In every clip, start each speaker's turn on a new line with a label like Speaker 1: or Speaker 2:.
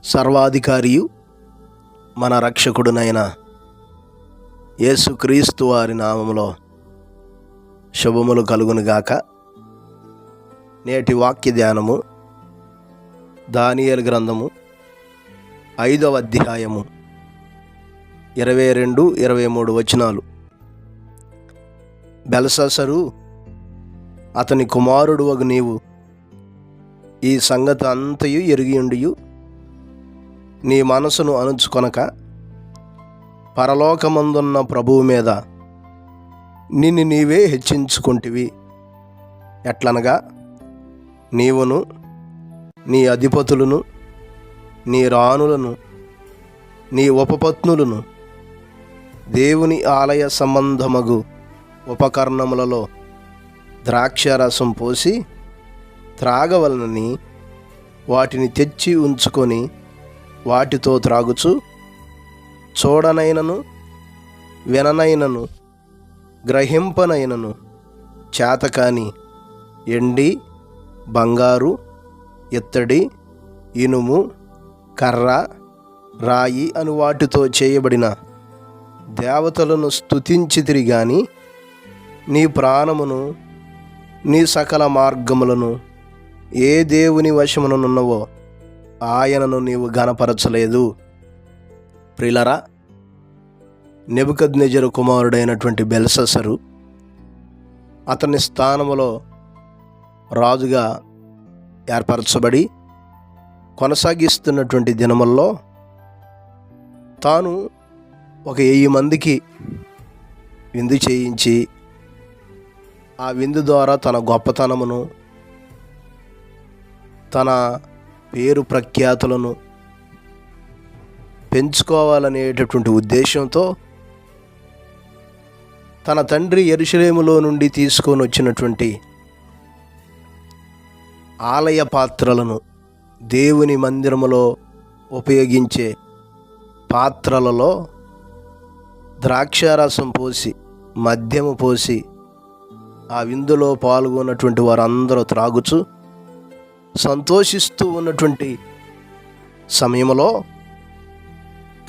Speaker 1: సర్వాధికారియు మన రక్షకుడునైన యేసుక్రీస్తు వారి నామములో శుభములు కలుగునుగాక. నేటి వాక్య ధ్యానము దానియేలు గ్రంథము 5వ అధ్యాయము 22-23 వచనాలు. బెల్షస్సరు అతని కుమారుడు వగు నీవు ఈ సంగతి అంతయు ఎరిగియుండియు నీ మనసును అణుచుకొనక పరలోకమందున్న ప్రభువు మీద నిన్ను నీవే హెచ్చించుకొంటివి. ఎట్లనగా నీవును నీ అధిపతులను నీ రాణులను నీ ఉపపత్నులను దేవుని ఆలయ సంబంధమగు ఉపకరణములలో ద్రాక్షారసం పోసి త్రాగవలనని వాటిని తెచ్చి ఉంచుకొని వాటితో త్రాగుచు చూడనైనను విననైనను గ్రహింపనైనను చేతకాని ఎండి బంగారు ఇత్తడి ఇనుము కర్ర రాయి అను వాటితో చేయబడిన దేవతలను స్తుతించితిరి గాని నీ ప్రాణమును నీ సకల మార్గములను ఏ దేవుని వశముననున్నవో ఆయనను నీవు ఘనపరచలేదు. ప్రియులారా, నెబుకద్నెజరు కుమారుడైనటువంటి బెల్షస్సరు అతని స్థానములో రాజుగా ఏర్పరచబడి కొనసాగిస్తున్నటువంటి దినముల్లో తాను 1000 మందికి విందు చేయించి ఆ విందు ద్వారా తన గొప్పతనమును తన పేరు ప్రఖ్యాతులను పెంచుకోవాలనేటటువంటి ఉద్దేశంతో తన తండ్రి యెరూషలేములో నుండి తీసుకొని వచ్చినటువంటి ఆలయ పాత్రలను, దేవుని మందిరములో ఉపయోగించే పాత్రలలో ద్రాక్షారసం పోసి మద్యము పోసి ఆ విందులో పాల్గొన్నటువంటి వారందరూ త్రాగుచు సంతోషిస్తూ ఉన్నటువంటి సమయంలో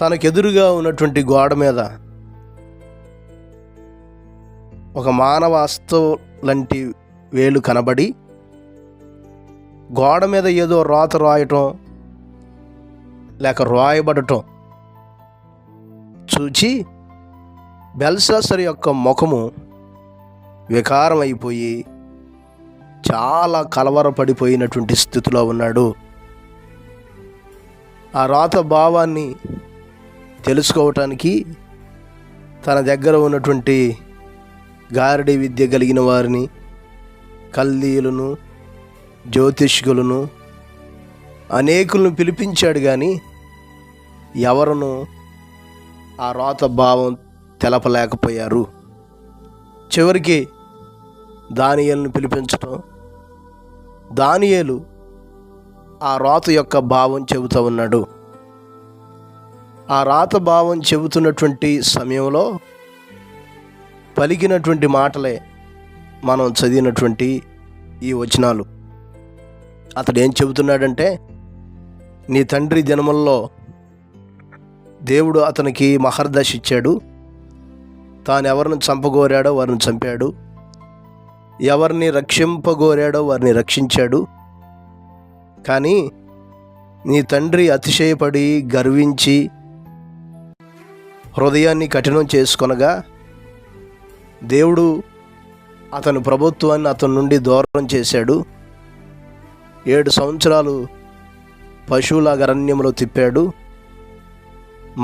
Speaker 1: తనకెదురుగా ఉన్నటువంటి గోడ మీద ఒక మానవ హస్తం లాంటి వేలు కనబడి గోడ మీద ఏదో రాత రాయటం లేక రాయబడటం చూచి బెల్షస్సరు యొక్క ముఖము వికారమైపోయి చాలా కలవరపడిపోయినటువంటి స్థితిలో ఉన్నాడు. ఆ రాత భావాన్ని తెలుసుకోవటానికి తన దగ్గర ఉన్నటువంటి గారడీ విద్య కలిగిన వారిని, కల్దీయులను, జ్యోతిష్కులను అనేకులను పిలిపించాడు. కానీ ఎవరును ఆ రాత భావం తెలపలేకపోయారు. చివరికి దానియేలును పిలిపించటం, దానియేలు ఆ రాత యొక్క భావం చెబుతూ ఉన్నాడు. ఆ రాత భావం చెబుతున్నటువంటి సమయంలో పలికినటువంటి మాటలే మనం చదివినటువంటి ఈ వచనాలు. అతడు ఏం చెబుతున్నాడంటే, నీ తండ్రి దినముల్లో దేవుడు అతనికి మహర్దశ ఇచ్చాడు. తాను ఎవరిని చంపగోరాడో వారిని చంపాడు, ఎవరిని రక్షింపగోరాడో వారిని రక్షించాడు. కానీ నీ తండ్రి అతిశయపడి గర్వించి హృదయాన్ని కఠినం చేసుకొనగా దేవుడు అతని ప్రభుత్వాన్ని అతని నుండి దూరం చేశాడు. 7 సంవత్సరాలు పశువులాగా అరణ్యంలో తిప్పాడు.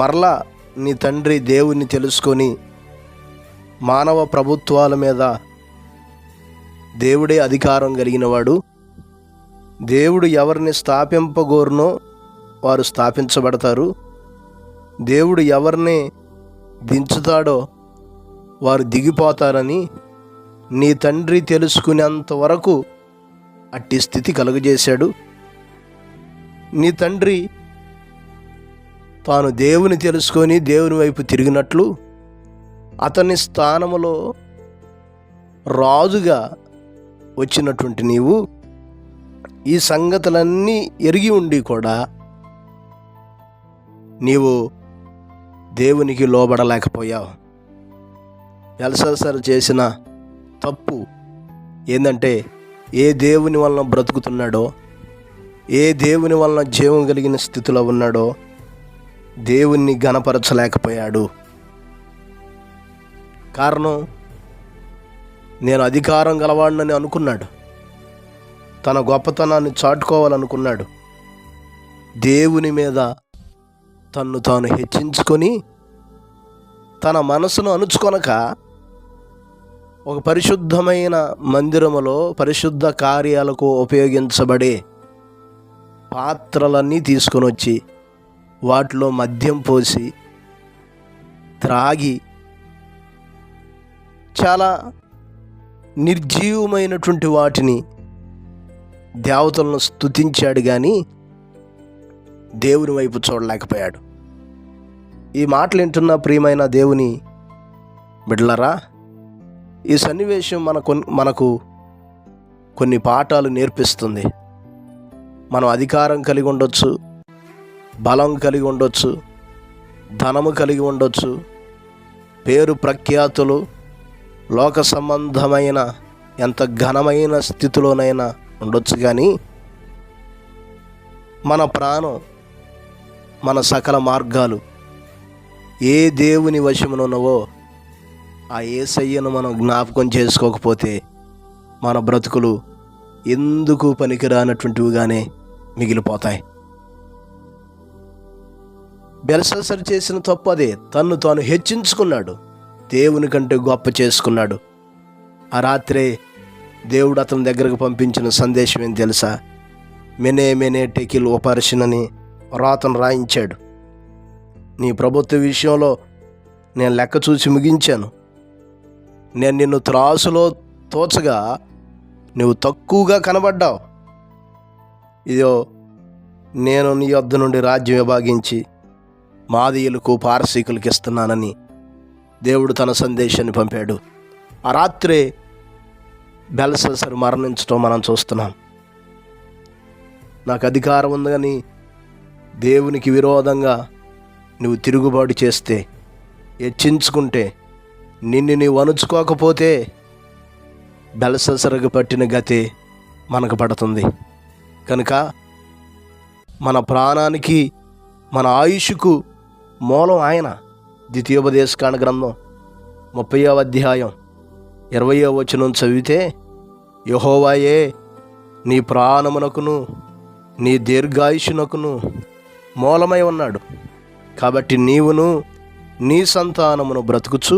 Speaker 1: మరలా నీ తండ్రి దేవుణ్ణి తెలుసుకొని మానవ ప్రభుత్వాల మీద దేవుడే అధికారం కలిగినవాడు. దేవుడు ఎవరిని స్థాపింపగోరునో వారు స్థాపించబడతారు. దేవుడు ఎవరిని దించుతాడో వారు దిగిపోతారని నీ తండ్రి తెలుసుకునేంత వరకు అట్టి స్థితి కలుగజేశాడు. నీ తండ్రి తాను దేవుని తెలుసుకొని దేవుని వైపు తిరిగినట్లు అతని స్థానములో రాజుగా వచ్చినటువంటి నీవు ఈ సంగతులన్నీ ఎరిగి ఉండి కూడా నీవు దేవునికి లోబడలేకపోయావు. బెల్షస్సరు చేసిన తప్పు ఏంటంటే, ఏ దేవుని వలన బ్రతుకుతున్నాడో, ఏ దేవుని వలన జీవం కలిగిన స్థితిలో ఉన్నాడో దేవుణ్ణి ఘనపరచలేకపోయాడు. కారణం, నేను అధికారం గలవాడినని అనుకున్నాడు. తన గొప్పతనాన్ని చాటుకోవాలనుకున్నాడు. దేవుని మీద తన్ను తాను హెచ్చించుకొని తన మనసును అణుచుకొనక ఒక పరిశుద్ధమైన మందిరములో పరిశుద్ధ కార్యాలకు ఉపయోగించబడే పాత్రలన్నీ తీసుకొని వచ్చి వాటిలో మద్యం పోసి త్రాగి చాలా నిర్జీవమైనటువంటి వాటిని దేవతలను స్తుతించాడు, కానీ దేవుని వైపు చూడలేకపోయాడు. ఈ మాటలు వింటున్న ప్రియమైన దేవుని బిడ్డలారా, ఈ సన్నివేశం మనకు కొన్ని పాఠాలు నేర్పిస్తుంది. మనం అధికారం కలిగి ఉండొచ్చు, బలం కలిగి ఉండొచ్చు, ధనము కలిగి ఉండొచ్చు, పేరు ప్రఖ్యాతులు, లోక సంబంధమైన ఎంత ఘనమైన స్థితిలోనైనా ఉండొచ్చు, కానీ మన ప్రాణం, మన సకల మార్గాలు ఏ దేవుని వశమునున్నవో ఆ యేసయ్యను మనం జ్ఞాపకం చేసుకోకపోతే మన బ్రతుకులు ఎందుకు పనికిరానటువంటివిగానే మిగిలిపోతాయి. బెల్షస్సరు చేసిన తప్పు అదే. తన్ను తాను హెచ్చించుకున్నాడు, దేవుని కంటే గొప్ప చేసుకున్నాడు. ఆ రాత్రే దేవుడు అతని దగ్గరకు పంపించిన సందేశం ఏం తెలుసా? మెనే మెనే టెకిల్ ఉపర్షనని రాతను రాయించాడు. నీ ప్రభుత్వ విషయంలో నేను లెక్క చూసి ముగించాను. నేను నిన్ను త్రాసులో తోచగా నువ్వు తక్కువగా కనబడ్డావు. ఇదో నేను నీ యొద్ద నుండి రాజ్యం విభాగించి మాదీయులకు పారసీకులకు ఇస్తున్నానని దేవుడు తన సందేశాన్ని పంపాడు. ఆ రాత్రే బెల్షస్సరు మరణించడం మనం చూస్తున్నాం. నాకు అధికారం ఉంది కానీ దేవునికి విరోధంగా నువ్వు తిరుగుబాటు చేస్తే, హెచ్చించుకుంటే, నిన్ను నీవు అణుచుకోకపోతే బెల్షస్సరుకు పట్టిన గతే మనకు పడుతుంది. కనుక మన ప్రాణానికి, మన ఆయుష్కు మూలం ఆయన. ద్వితీయోపదేశకాండ గ్రంథం 30వ అధ్యాయం 20వ వచనం చదివితే, యెహోవాయే నీ ప్రాణమునకును నీ దీర్ఘాయుషునకును మూలమై ఉన్నాడు. కాబట్టి నీవును నీ సంతానమును బ్రతుకుచు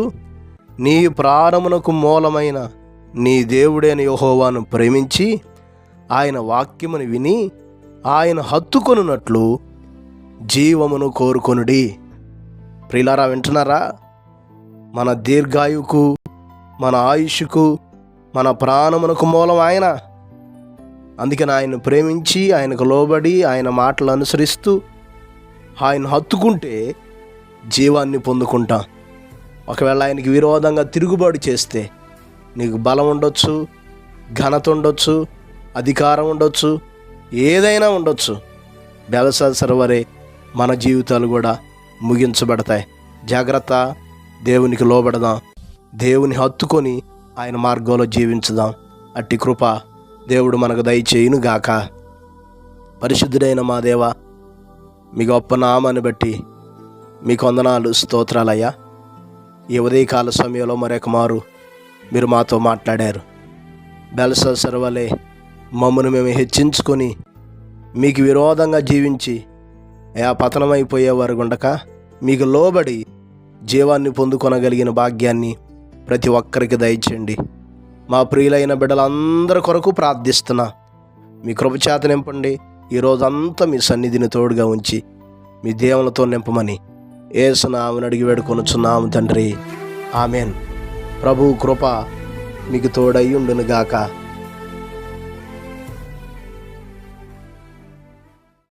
Speaker 1: నీ ప్రాణమునకు మూలమైన నీ దేవుడైన యెహోవాను ప్రేమించి ఆయన వాక్యమును విని ఆయన హత్తుకొనున్నట్లు జీవమును కోరుకొనుడి. ప్రియులారా, వింటున్నారా? మన దీర్ఘాయువుకు, మన ఆయుష్కు, మన ప్రాణమునకు మూలం ఆయన. అందుకని ఆయన ప్రేమించి, ఆయనకు లోబడి, ఆయన మాటలు అనుసరిస్తూ ఆయన హత్తుకుంటే జీవాన్ని పొందుకుంటాం. ఒకవేళ ఆయనకి విరోధంగా తిరుగుబాటు చేస్తే నీకు బలం ఉండొచ్చు, ఘనత ఉండొచ్చు, అధికారం ఉండొచ్చు, ఏదైనా ఉండొచ్చు. బెల్షస్సరు వలె మన జీవితాలు కూడా ముగించబడతాయి. జాగ్రత్త. దేవునికి లోబడదాం, దేవుని హత్తుకొని ఆయన మార్గంలో జీవించుదాం. అట్టి కృప దేవుడు మనకు దయచేయును గాక. పరిశుద్ధుడైన మా దేవ, మీ గొప్ప నామాన్ని బట్టి మీకు వందనాలు, స్తోత్రాలయ్యా. ఈ ఉదయకాల సమయంలో మరొక మారు మీరు మాతో మాట్లాడారు. బెల్షస్సరు వలె మమ్మను మేము హెచ్చించుకొని మీకు విరోధంగా జీవించి పతనమైపోయేవారు ఉండక మీకు లోబడి జీవాన్ని పొందుకొనగలిగిన భాగ్యాన్ని ప్రతి ఒక్కరికి దయచేయండి. మా ప్రియులైన బిడ్డలందరి కొరకు ప్రార్థిస్తున్నా. మీ కృపచేత నింపండి. ఈరోజంతా మీ సన్నిధిని తోడుగా ఉంచి మీ దేవులతో నింపమని యేసు నామమున అడిగి వేడుకొనుచున్నాము తండ్రి. ఆమెన్. ప్రభు కృప మీకు తోడై ఉండును గాక.